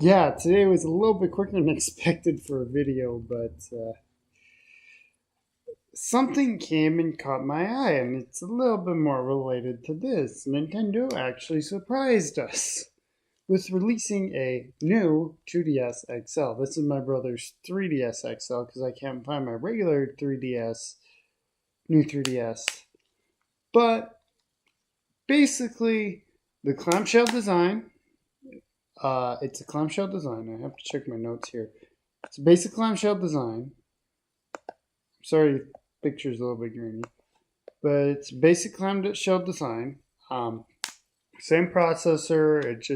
Yeah, today was a little bit quicker than expected for a video, but something came and caught my eye, and it's a little bit more related to this. Nintendo actually surprised us with releasing a new 2DS XL. This is my brother's 3DS XL because I can't find my regular 3DS, new 3DS. But basically, the clamshell design. It's a clamshell design. I have to check my notes here. It's a basic clamshell design. Sorry, picture's a little bit grainy, but it's basic clamshell design. Same processor. It's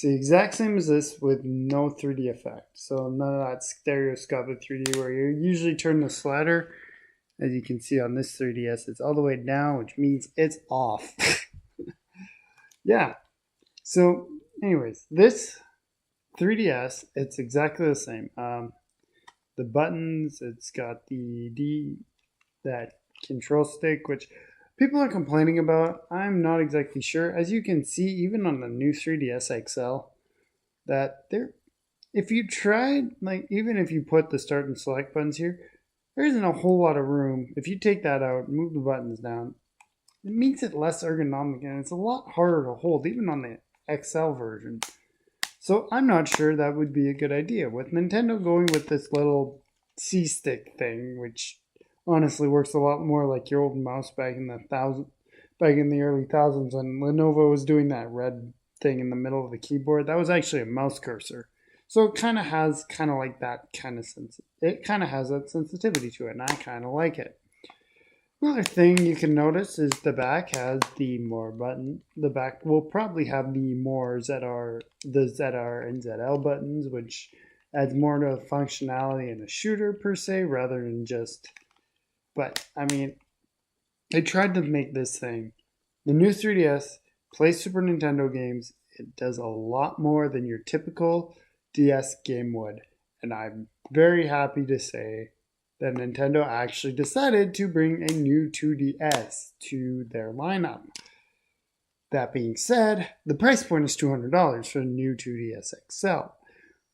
the exact same as this with no 3D effect. So none of that stereoscopic 3D where you usually turn the slider. As you can see on this 3DS, it's all the way down, which means it's off. Yeah. So, anyways, this 3DS, it's exactly the same. The buttons, it's got that control stick, which people are complaining about. I'm not exactly sure. As you can see, even on the new 3DS XL, that if you tried, like, even if you put the start and select buttons here, there isn't a whole lot of room. If you take that out, move the buttons down, it makes it less ergonomic and it's a lot harder to hold, even on the XL version. So I'm not sure that would be a good idea. With Nintendo going with this little C-stick thing, which honestly works a lot more like your old mouse back in the early thousands when Lenovo was doing that red thing in the middle of the keyboard. That was actually a mouse cursor. So it kind of has like that kind of sense. It kind of has that sensitivity to it, and I kind of like it. Another thing you can notice is the back has the more button. The back will probably have the ZR and ZL buttons, which adds more to functionality in a shooter per se, rather than just. But I mean, they tried to make this thing. The new 3DS plays Super Nintendo games. It does a lot more than your typical DS game would, and I'm very happy to say that Nintendo actually decided to bring a new 2DS to their lineup. That being said, the price point is $200 for the new 2DS XL,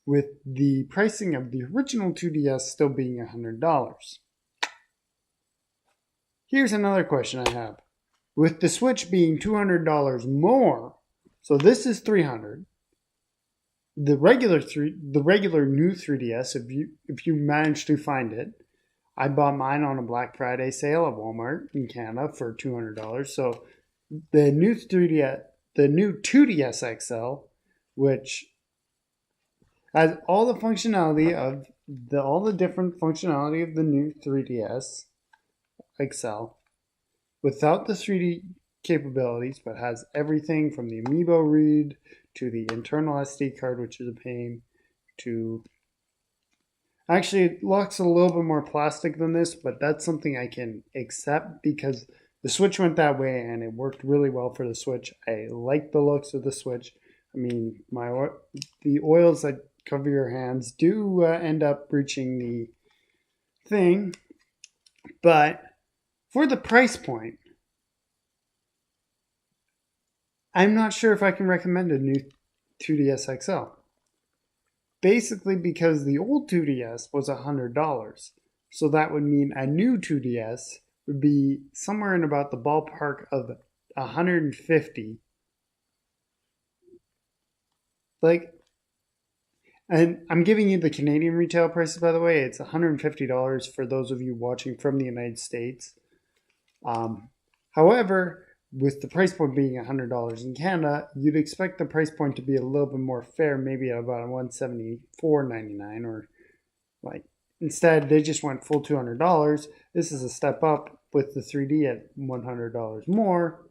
with the pricing of the original 2DS still being $100. Here's another question I have. With the Switch being $200 more, so this is $300. The regular new 3DS, if you manage to find it, I bought mine on a Black Friday sale at Walmart in Canada for $200. So the new 2DS XL, which has all the functionality of all the different functionality of the new 3DS XL, without the 3D capabilities, but has everything from the Amiibo read to the internal SD card, which is a pain, to actually, it looks a little bit more plastic than this, but that's something I can accept because the Switch went that way and it worked really well for the Switch. I like the looks of the Switch. I mean, the oils that cover your hands do end up breaching the thing, but for the price point, I'm not sure if I can recommend a new 2DS XL. Basically because the old 2DS was $100. So that would mean a new 2DS would be somewhere in about the ballpark of 150. Like, and I'm giving you the Canadian retail prices, by the way. It's $150 for those of you watching from the United States. However, with the price point being $100 in Canada, you'd expect the price point to be a little bit more fair, maybe at about $174.99, or like instead they just went full $200. This is a step up with the 3D at $100 more.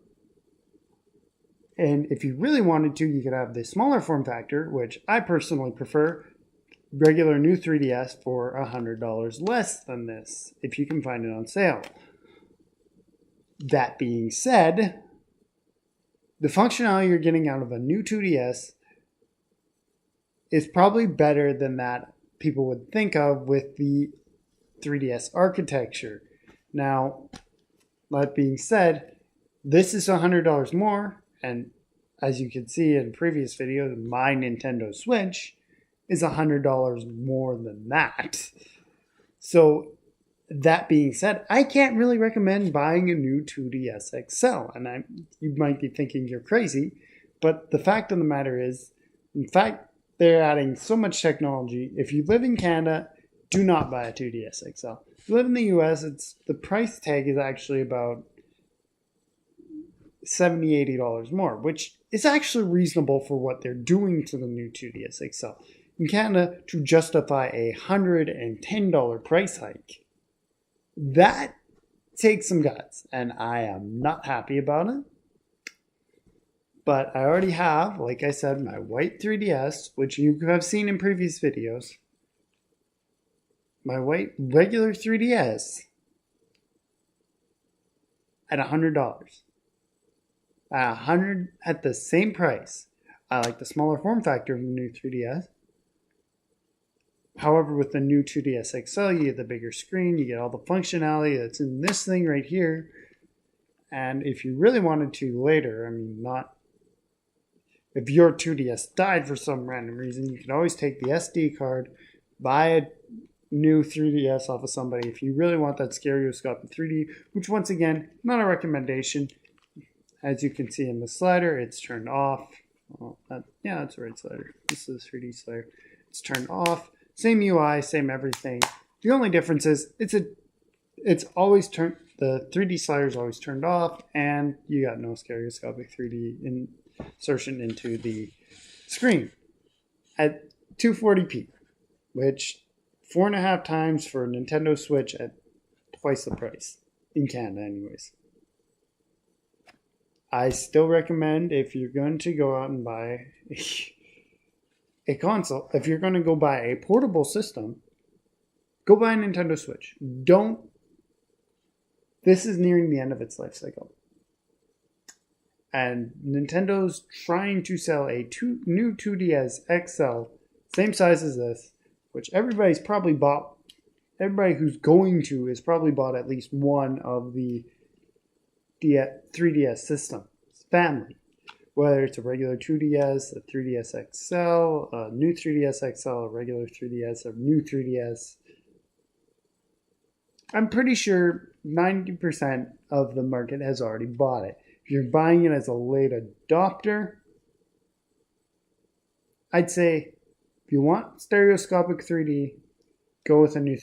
And if you really wanted to, you could have the smaller form factor, which I personally prefer, regular new 3DS for $100 less than this, if you can find it on sale. That being said, the functionality you're getting out of a new 2DS is probably better than that people would think of with the 3DS architecture. Now, that being said, this is $100 more, and as you can see in previous videos, my Nintendo Switch is $100 more than that. So that being said, I can't really recommend buying a new 2DS XL. And you might be thinking you're crazy, but the fact of the matter is, in fact, they're adding so much technology. If you live in Canada, do not buy a 2DS XL. If you live in the US, the price tag is actually about $70, $80 more, which is actually reasonable for what they're doing to the new 2DS XL. In Canada, to justify a $110 price hike, that takes some guts, and I am not happy about it. But I already have, like I said, my white 3DS, which you have seen in previous videos. My white regular 3DS at $100. At the same price. I like the smaller form factor of the new 3DS. However, with the new 2DS XL, you get the bigger screen, you get all the functionality that's in this thing right here. And if you really wanted to later, if your 2DS died for some random reason, you can always take the SD card, buy a new 3DS off of somebody if you really want that stereoscopic 3D, which once again, not a recommendation. As you can see in the slider, it's turned off. That's the right slider. This is the 3D slider. It's turned off. Same UI, same everything. The only difference is it's always turned. The 3D slider is always turned off, and you got no stereoscopic 3D insertion into the screen at 240p, which 4.5 times for a Nintendo Switch at twice the price in Canada, anyways. I still recommend, if you're going to go out and buy a console, if you're going to go buy a portable system, go buy a Nintendo Switch. This is nearing the end of its life cycle. And Nintendo's trying to sell a new 2DS XL, same size as this, which everybody who's going to has probably bought at least one of the 3DS systems family. Whether it's a regular 2DS, a 3DS XL, a new 3DS XL, a regular 3DS, a new 3DS. I'm pretty sure 90% of the market has already bought it. If you're buying it as a late adopter, I'd say if you want stereoscopic 3D, go with a new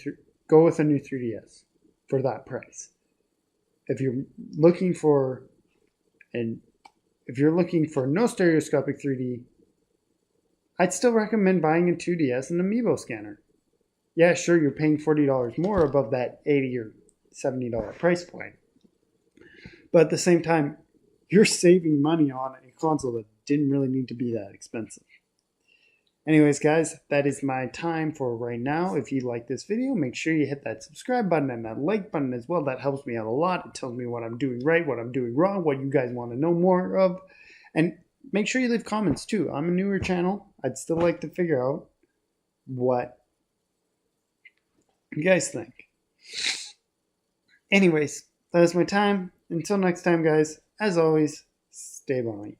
3DS for that price. If you're looking for no stereoscopic 3D, I'd still recommend buying a 2DS and Amiibo scanner. Yeah, sure, you're paying $40 more above that $80 or $70 price point. But at the same time, you're saving money on a console that didn't really need to be that expensive. Anyways, guys, that is my time for right now. If you like this video, make sure you hit that subscribe button and that like button as well. That helps me out a lot. It tells me what I'm doing right, what I'm doing wrong, what you guys want to know more of. And make sure you leave comments too. I'm a newer channel. I'd still like to figure out what you guys think. Anyways, that is my time. Until next time, guys, as always, stay Bomy.